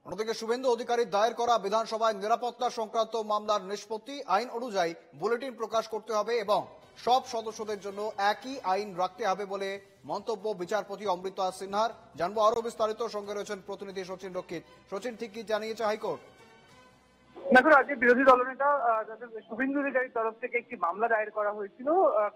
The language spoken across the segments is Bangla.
অন্যদিকে শুভেন্দু অধিকারীর দায়ের করা বিধানসভায় নিরাপত্তা সংক্রান্ত মামলার নিষ্পত্তি আইন অনুযায়ী বুলেটিন প্রকাশ করতে হবে এবং সব সদস্যদের জন্য একই আইন রাখতে হবে বলে মন্তব্য বিচারপতি অমৃতা সিনহার। জানবো আরো বিস্তারিত, সঙ্গে রয়েছেন প্রতিনিধি সচিন রক্ষিত। সচিন, ঠিক কি জানিয়েছে হাইকোর্ট? দেখো, আজকে বিরোধী দলনেতা শুভেন্দু অধিকারীর তরফ থেকে একটি মামলা দায়ের করা হয়েছিল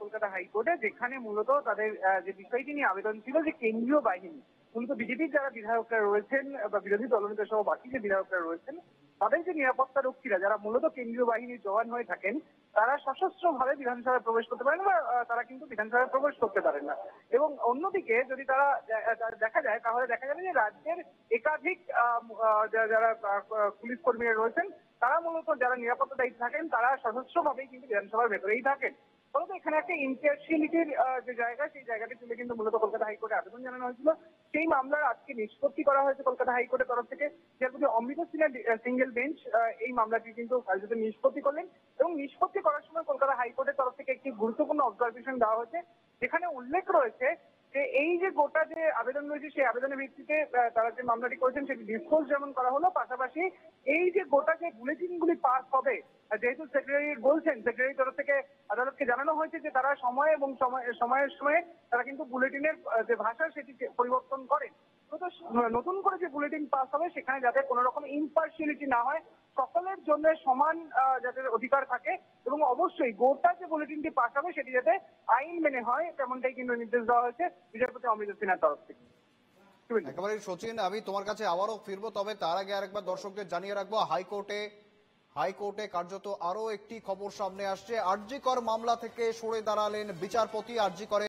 কলকাতা হাইকোর্টে, যেখানে মূলত তাদের যে বিষয়টি নিয়ে আবেদন ছিল যে কেন্দ্রীয় বাহিনী, মূলত বিজেপির যারা বিধায়করা রয়েছেন বা বিরোধী দলনেতা সহ বাকি যে বিধায়করা রয়েছেন, তাদের যে নিরাপত্তা রক্ষীরা যারা মূলত কেন্দ্রীয় বাহিনীর জওয়ান হয়ে থাকেন, তারা সশস্ত্র ভাবে বিধানসভায় প্রবেশ করতে পারেন বা তারা কিন্তু বিধানসভায় প্রবেশ করতে পারেন না। এবং অন্যদিকে যদি তারা দেখা যায়, তাহলে দেখা যাবে যে রাজ্যের একাধিক যারা পুলিশ কর্মীরা রয়েছেন, তারা মূলত যারা নিরাপত্তা দায়িত্বে থাকেন, তারা সশস্ত্রভাবেই কিন্তু বিধানসভার ভেতরেই থাকেন। ফলত এখানে একটা ইম্পার্শিয়ালিটির যে জায়গা, সেই জায়গাটি তুলে কিন্তু মূলত কলকাতা হাইকোর্টে আবেদন জানানো হয়েছিল। সেই মামলার আজকে নিষ্পত্তি করা হয়েছে কলকাতা হাইকোর্টের তরফ থেকে। বিচারপতি অমৃতা সিনহার সিঙ্গেল বেঞ্চ এই মামলাটি কিন্তু কার্যত নিষ্পত্তি করলেন এবং নিষ্পত্তি করার সময় কলকাতা হাইকোর্টের তরফ থেকে একটি গুরুত্বপূর্ণ অবজারভেশন দেওয়া হয়েছে, যেখানে উল্লেখ রয়েছে যে এই যে গোটা যে আবেদন রয়েছে, সেই আবেদনের ভিত্তিতে তারা যে মামলাটি করেছেন সেটি ডিসপোজ যেমন করা হলো, পাশাপাশি এই যে গোটা যে বুলেটিন গুলি পাস হবে, যেহেতু সেক্রেটারি বলছেন, সেক্রেটারির তরফ থেকে আদালতকে জানানো হয়েছে যে তারা সময় এবং সময়ের সময়ে তারা কিন্তু বুলেটিনের যে ভাষা সেটি পরিবর্তন করেন। তো নতুন করে যে বুলেটিন পাস হবে, সেখানে যাতে কোনো রকম ইম্পার্শিয়ালিটি না হয়, সকলের জন্য সমান যাতে অধিকার থাকে এবং অবশ্যই গোটা যে বুলেটিনটি পাস হবে সেটি যাতে আইন মেনে হয়, তেমনটাই কিন্তু নির্দেশ দেওয়া হয়েছে বিচারপতি অমৃতা সিনহার তরফ থেকে। একেবারে সচিন, আমি তোমার কাছে আবারও ফিরবো, তবে তার আগে আরেকবার দর্শকদের জানিয়ে রাখবো, হাইকোর্টে কার্যত আরো একটি খবর সামনে আসছে। আরজি কর মামলা থেকে সরে দাঁড়ালেন বিচারপতি। আরজি করে